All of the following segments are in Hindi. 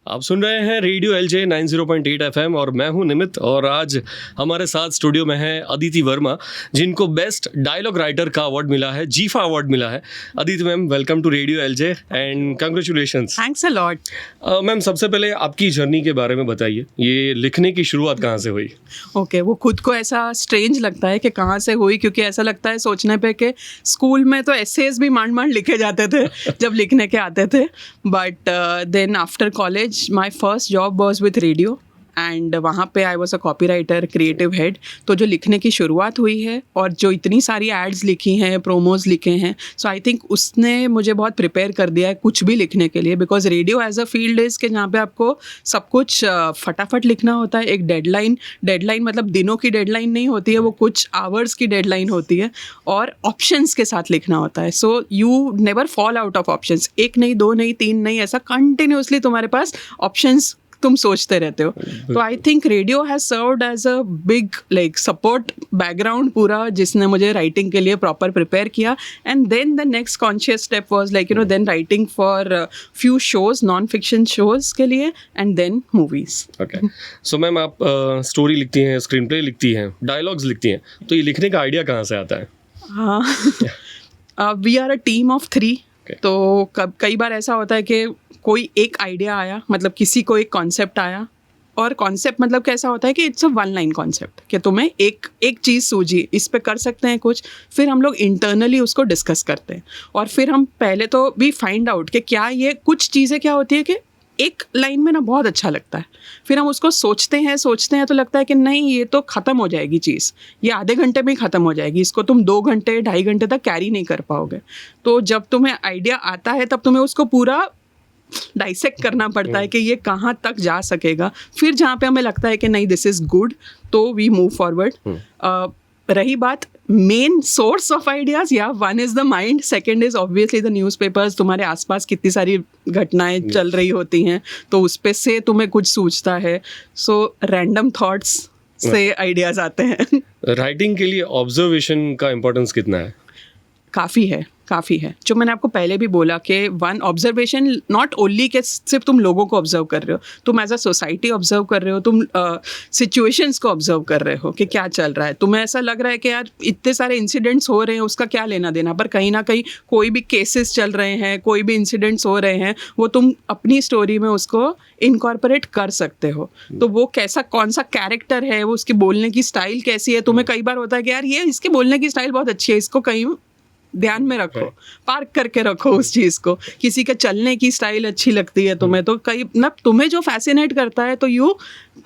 आप सुन रहे हैं रेडियो एलजे 90.8 एफएम और मैं हूं निमित। और आज हमारे साथ स्टूडियो में है अदिति वर्मा, जिनको बेस्ट डायलॉग राइटर का अवार्ड मिला है, जीफा अवार्ड मिला है। Aditi ma'am, welcome to radio LJ and congratulations. Thanks a lot. Ma'am, सबसे पहले आपकी जर्नी के बारे में बताइए, ये लिखने की शुरुआत कहाँ से हुई? ओके, वो खुद को ऐसा स्ट्रेंज लगता है कि कहाँ से हुई, क्योंकि ऐसा लगता है सोचने पे कि स्कूल में तो एसेज भी मांड मांड लिखे जाते थे जब लिखने के आते थे। But then after college my first job was with radio and वहाँ पे I was a copywriter, creative head. तो जो लिखने की शुरुआत हुई है और जो इतनी सारी एड्स लिखी हैं, प्रोमोज लिखे हैं, सो आई थिंक उसने मुझे बहुत प्रिपेयर कर दिया है कुछ भी लिखने के लिए। Because radio as a field is कि जहाँ पे आपको सब कुछ फटाफट लिखना होता है। एक डेडलाइन मतलब दिनों की डेडलाइन नहीं होती है, वो कुछ आवर्स की डेडलाइन होती है और ऑप्शंस के साथ लिखना होता है। So you never fall out of options. एक नहीं, दो नहीं, तीन नहीं, ऐसा कंटिन्यूसली तुम्हारे पास ऑप्शंस तुम सोचते रहते हो। तो I think radio has served as a big like support background पूरा, जिसने मुझे राइटिंग के लिए प्रॉपर प्रिपेयर किया। And then the next conscious step was like then writing for few shows, non fiction shows के लिए, and then movies. Okay, so ma'am, आप स्टोरी लिखती हैं, स्क्रीन प्ले लिखती हैं, डायलॉग्स लिखती हैं, तो ये लिखने का आइडिया कहाँ से आता है? हाँ, we are a team of 3। तो कई बार ऐसा होता है कि कोई एक आइडिया आया, मतलब किसी को एक कॉन्सेप्ट आया, और कॉन्सेप्ट मतलब कैसा होता है कि it's a one line concept, कि तुम्हें एक चीज़ सूझी, इस पे कर सकते हैं कुछ। फिर हम लोग इंटरनली उसको डिस्कस करते हैं और फिर हम पहले तो वी फाइंड आउट कि क्या ये कुछ चीज़ें क्या होती है कि एक लाइन में ना बहुत अच्छा लगता है, फिर हम उसको सोचते हैं तो लगता है कि नहीं, ये तो ख़त्म हो जाएगी चीज़, ये आधे घंटे में ही ख़त्म हो जाएगी, इसको तुम 2 घंटे 2.5 घंटे तक कैरी नहीं कर पाओगे। तो जब तुम्हें आइडिया आता है तब तुम्हें उसको पूरा डाइसेक्ट करना पड़ता है कि ये कहाँ तक जा सकेगा। फिर जहाँ पे हमें लगता है कि नहीं, दिस इज़ गुड, तो वी मूव फॉरवर्ड। रही बात मेन सोर्स ऑफ आइडियाज़, या one is the mind, second is obviously the newspapers. तुम्हारे आसपास कितनी सारी घटनाएं चल रही होती हैं, तो उस पे से तुम्हें कुछ सूझता है। सो रैंडम थॉट्स से आइडियाज़ आते हैं। राइटिंग के लिए ऑब्जर्वेशन का इम्पोर्टेंस कितना है? काफ़ी है। जो मैंने आपको पहले भी बोला कि वन ऑब्जर्वेशन, नॉट ओनली कि सिर्फ तुम लोगों को ऑब्जर्व कर रहे हो, तुम एज अ सोसाइटी ऑब्जर्व कर रहे हो, तुम सिचुएशंस को ऑब्जर्व कर रहे हो कि क्या चल रहा है। तुम्हें ऐसा लग रहा है कि यार इतने सारे इंसिडेंट्स हो रहे हैं, उसका क्या लेना देना, पर कहीं ना कहीं कोई भी केसेस चल रहे हैं, कोई भी इंसिडेंट्स हो रहे हैं, वो तुम अपनी स्टोरी में उसको इनकॉर्पोरेट कर सकते हो। तो वो कैसा, कौन सा कैरेक्टर है, वो उसकी बोलने की स्टाइल कैसी है, तुम्हें कई बार होता है कि यार ये इसके बोलने की स्टाइल बहुत अच्छी है, इसको कहीं ध्यान में रखो, पार्क करके रखो उस चीज़ को। किसी के चलने की स्टाइल अच्छी लगती है तुम्हें, तो कई ना तुम्हें जो फैसिनेट करता है, तो you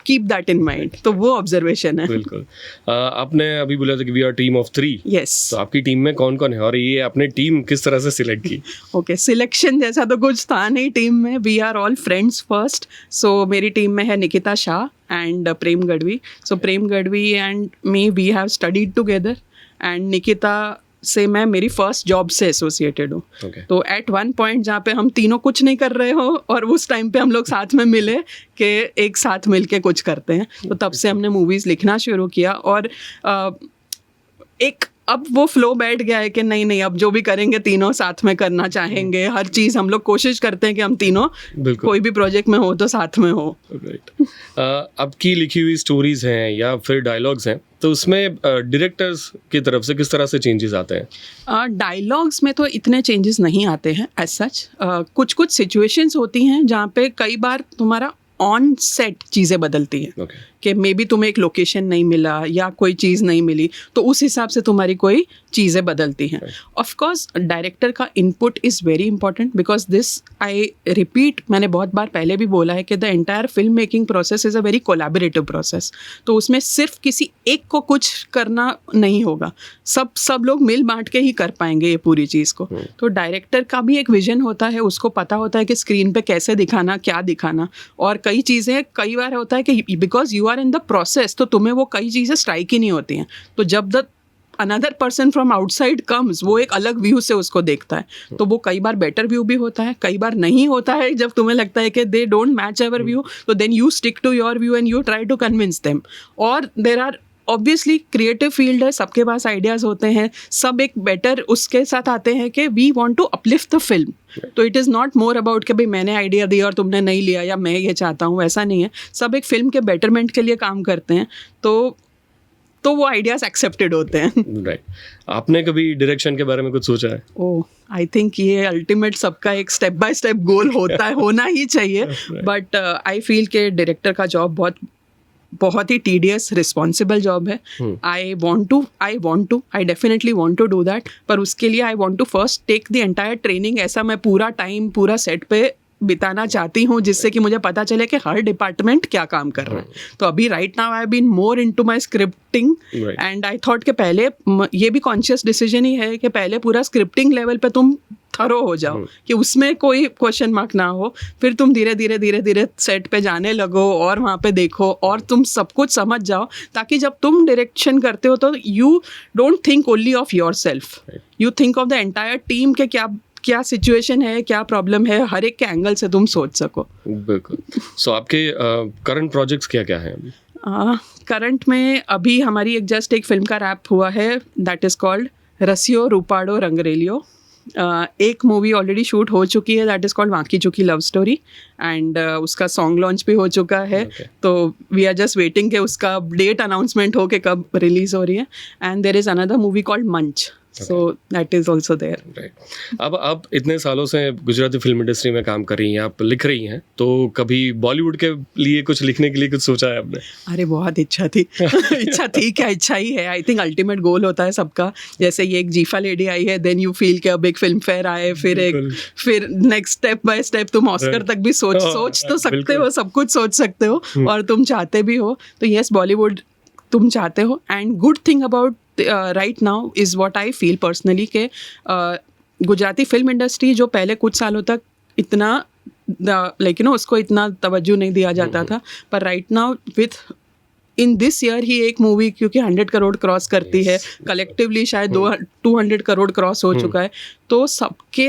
keep that in mind. तो वो ऑब्जर्वेशन है। बिल्कुल। आपने अभी बोला था कि we are team of 3। Yes. तो आपकी टीम में कौन कौन है और ये आपने टीम किस तरह से सिलेक्ट की? ओके, सिलेक्शन जैसा तो कुछ था नहीं टीम में। We are all friends first. So मेरी टीम में है Nikita Shah and Prem Gadhvi. So Prem Gadhvi and me, we have studied together, and Nikita से मैं मेरी फर्स्ट जॉब से एसोसिएटेड हूँ। तो एट वन पॉइंट जहाँ पे हम तीनों कुछ नहीं कर रहे हो, और उस टाइम पे हम लोग साथ में मिले कि एक साथ मिल के कुछ करते हैं, तो तब से हमने मूवीज़ लिखना शुरू किया। और एक अब वो फ्लो बैठ गया है कि नहीं, अब जो भी करेंगे तीनों साथ में करना चाहेंगे। हर चीज़ हम लोग कोशिश करते हैं कि हम तीनों कोई भी प्रोजेक्ट में हो तो साथ में हो। राइट। आपकी लिखी हुई स्टोरीज हैं या फिर डायलॉग्स हैं, तो उसमें डायरेक्टर्स की तरफ से किस तरह से चेंजेस आते हैं? डायलॉग्स में तो इतने चेंजेस नहीं आते हैं एज सच। कुछ सिचुएशंस होती हैं जहाँ पे कई बार तुम्हारा ऑन सेट चीज़ें बदलती हैं। कि मे बी तुम्हें एक लोकेशन नहीं मिला या कोई चीज़ नहीं मिली, तो उस हिसाब से तुम्हारी कोई चीज़ें बदलती हैं। ऑफ कोर्स डायरेक्टर का input is very important, because this I repeat, मैंने बहुत बार पहले भी बोला है कि the entire film making process is a very collaborative process. तो उसमें सिर्फ किसी एक को कुछ करना नहीं होगा, सब लोग मिल बांट के ही कर पाएंगे ये पूरी चीज़ को। तो डायरेक्टर का भी एक विजन होता है, उसको पता होता है कि स्क्रीन पे कैसे दिखाना, क्या दिखाना। और कई चीज़ें कई बार होता है कि because you are in the process, तो तुम्हें वो कई चीज़ें स्ट्राइक ही नहीं होती हैं। तो जब the another person from outside comes, वो एक अलग व्यू से उसको देखता है। तो वो कई बार बेटर व्यू भी होता है, कई बार नहीं होता है। जब तुम्हें लगता है कि they don't match our view, तो then you stick to your view and you try to convince them. और there are obviously creative field है, सबके पास आइडियाज़ होते हैं, सब एक बेटर उसके साथ आते हैं कि we want to uplift the film. तो it is not more about कि भाई मैंने आइडिया दिया और तुमने नहीं लिया या मैं ये चाहता हूँ, ऐसा नहीं है। सब एक फिल्म के बेटरमेंट के लिए काम करते हैं, तो वो आइडियाज़ एक्सेप्टेड होते हैं। राइट। आपने कभी डायरेक्शन के बारे में कुछ सोचा है? ओह, आई थिंक ये अल्टीमेट सबका एक स्टेप बाय स्टेप गोल होता है, होना ही चाहिए। बट आई फील के डायरेक्टर का जॉब बहुत ही टीडियस रिस्पॉन्सिबल जॉब है। I definitely want to do that, पर उसके लिए I want to first take the entire training. ऐसा मैं पूरा टाइम पूरा सेट पे बिताना चाहती हूँ जिससे कि मुझे पता चले कि हर डिपार्टमेंट क्या काम कर रहा है। तो अभी right now I have been more into my scripting and I thought कि पहले ये भी कॉन्शियस डिसीजन ही है कि पहले पूरा स्क्रिप्टिंग लेवल पे तुम थरो हो जाओ कि उसमें कोई क्वेश्चन मार्क ना हो, फिर तुम धीरे धीरे सेट पे जाने लगो और वहाँ पे देखो और तुम सब कुछ समझ जाओ, ताकि जब तुम डायरेक्शन करते हो तो you don't think only of your self, you think of the entire team के क्या सिचुएशन है, क्या प्रॉब्लम है, हर एक के एंगल से तुम सोच सको। बिल्कुल। सो आपके करंट प्रोजेक्ट्स क्या क्या हैं अभी? करंट में अभी हमारी एक फिल्म का रैप हुआ है, दैट इज़ कॉल्ड रसियो रूपाडो रंगरेलियो। एक मूवी ऑलरेडी शूट हो चुकी है, दैट इज़ कॉल्ड वाकी चुकी लव स्टोरी, एंड उसका सॉन्ग लॉन्च भी हो चुका है। तो वी आर जस्ट वेटिंग कि उसका डेट अनाउंसमेंट हो कि कब रिलीज हो रही है। And there is another movie called Munch, so that is also there. Right. अब आप इतने सालों से गुजराती फिल्म इंडस्ट्री में काम कर रही हैं, आप लिख रही हैं, तो कभी बॉलीवुड के लिए कुछ लिखने के लिए कुछ सोचा है आपने? अरे बहुत इच्छा थी इच्छा थी क्या, इच्छा ही है। आई थिंक अल्टीमेट गोल होता है सबका। जैसे ये एक जीफा लेडी आई है, देन यू फील कि अब एक फिल्म फेयर आए, फिर नेक्स्ट स्टेप बाय स्टेप तुम ऑस्कर तक भी सोच तो सकते हो, सब कुछ सोच सकते हो और तुम चाहते भी हो। तो यस, बॉलीवुड तुम चाहते हो। And good thing about right now is what I feel personally के गुजराती फिल्म इंडस्ट्री जो पहले कुछ सालों तक इतना लाइक यू नो उसको इतना तवज्जो नहीं दिया जाता था, पर right now within this year ही एक मूवी क्योंकि 100 करोड़ क्रॉस करती है, कलेक्टिवली शायद 200 करोड़ क्रॉस हो चुका है, तो सबके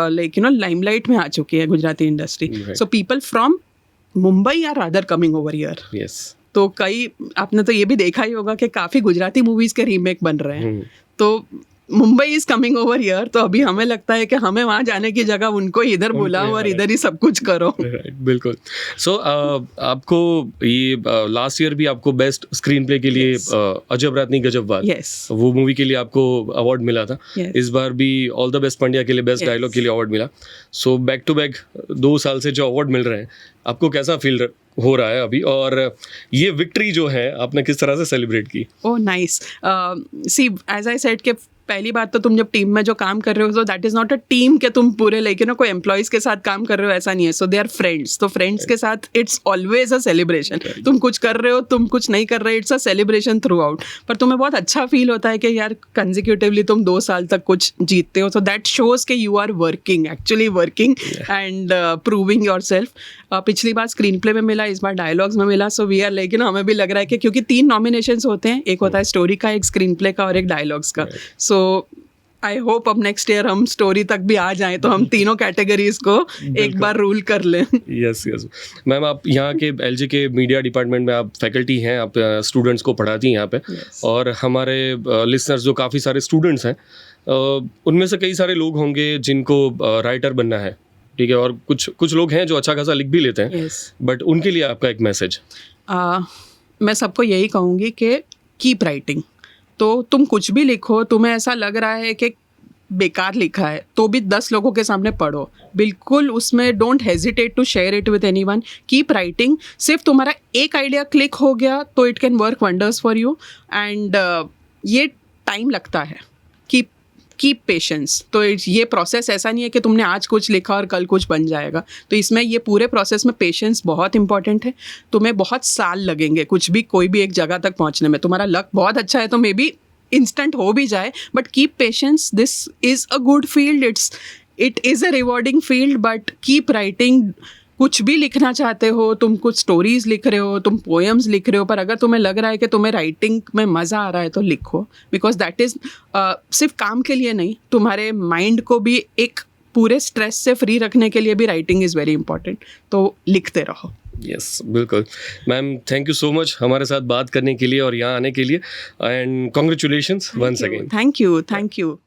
लाइक यू नो लाइमलाइट में आ चुकी है Gujarati industry. So people from Mumbai are rather coming over here. तो कई आपने तो ये भी देखा ही होगा कि काफ़ी गुजराती मूवीज़ के रीमेक बन रहे हैं, तो Mumbai is coming over here. तो अभी हमें लगता है कि हमें वहाँ जाने की जगह उनको इधर बुलाओ और इधर ही सब कुछ करो। बिल्कुल। सो आपको ये लास्ट ईयर भी आपको बेस्ट स्क्रीन प्ले के लिए अजब रात नहीं गजब बात, वो मूवी के लिए आपको अवार्ड मिला था। इस बार भी ऑल द बेस्ट पंड्या के लिए बेस्ट डायलॉग के लिए अवार्ड मिला। सो बैक टू बैक 2 साल से जो अवार्ड मिल रहे हैं, आपको कैसा फील हो रहा है अभी, और ये विक्ट्री जो है आपने किस तरह से सेलिब्रेट की? Oh nice. See as I said के पहली बात तो तुम जब टीम में जो काम कर रहे हो, तो that is not a team के तुम पूरे लाइक यू नो कोई एम्प्लॉयज़ के साथ काम कर रहे हो, ऐसा नहीं है। सो दे आर फ्रेंड्स, तो फ्रेंड्स के साथ इट्स ऑलवेज अ सेलिब्रेशन। तुम कुछ कर रहे हो, तुम कुछ नहीं कर रहे, it's a celebration through out. पर तुम्हें बहुत अच्छा फील होता है कि यार कंजिक्यूटिवली तुम 2 साल तक कुछ जीतते हो, तो दैट शोज कि you are working, actually working and proving yourself. पिछली बार स्क्रीन प्ले में मिला, इस बार डायलॉग्स में मिला। So we are like you know हमें भी लग रहा है कि क्योंकि 3 नॉमिनेशंस होते हैं, एक होता है स्टोरी का, एक स्क्रीन प्ले का और एक डायलॉग्स का। सो आई होप अब नेक्स्ट ईयर हम स्टोरी तक भी आ जाएं तो हम तीनों कैटेगरीज को एक बार रूल कर लें। यस यस मैम, आप यहाँ के एलजी के मीडिया डिपार्टमेंट में आप फैकल्टी हैं, आप स्टूडेंट्स को पढ़ाती हैं यहाँ पे। और हमारे लिसनर्स जो काफ़ी सारे स्टूडेंट्स हैं, उनमें से कई सारे लोग होंगे जिनको राइटर बनना है, ठीक है, और कुछ लोग हैं जो अच्छा खासा लिख भी लेते हैं, बट उनके लिए आपका एक मैसेज? मैं सबको यही कहूँगी कि कीप राइटिंग। तो तुम कुछ भी लिखो, तुम्हें ऐसा लग रहा है कि बेकार लिखा है तो भी 10 लोगों के सामने पढ़ो, बिल्कुल उसमें don't hesitate to share it with anyone. Keep writing. सिर्फ तुम्हारा एक आइडिया क्लिक हो गया तो it can work wonders for you, and ये टाइम लगता है। Keep patience. तो ये प्रोसेस ऐसा नहीं है कि तुमने आज कुछ लिखा और कल कुछ बन जाएगा। तो इसमें ये पूरे प्रोसेस में पेशेंस बहुत इंपॉर्टेंट है। तुम्हें बहुत साल लगेंगे कोई भी एक जगह तक पहुंचने में। तुम्हारा लक बहुत अच्छा है तो मे बी इंस्टेंट हो भी जाए, but keep patience. This is a good field, it is a rewarding field, but keep writing. कुछ भी लिखना चाहते हो, तुम कुछ स्टोरीज लिख रहे हो, तुम पोएम्स लिख रहे हो, पर अगर तुम्हें लग रहा है कि तुम्हें राइटिंग में मज़ा आ रहा है तो लिखो, बिकॉज दैट इज़ सिर्फ काम के लिए नहीं, तुम्हारे माइंड को भी एक पूरे स्ट्रेस से फ्री रखने के लिए भी राइटिंग इज़ वेरी इंपॉर्टेंट। तो लिखते रहो। यस बिल्कुल ma'am, thank you so much हमारे साथ बात करने के लिए और यहाँ आने के लिए, and congratulations once again. Thank you.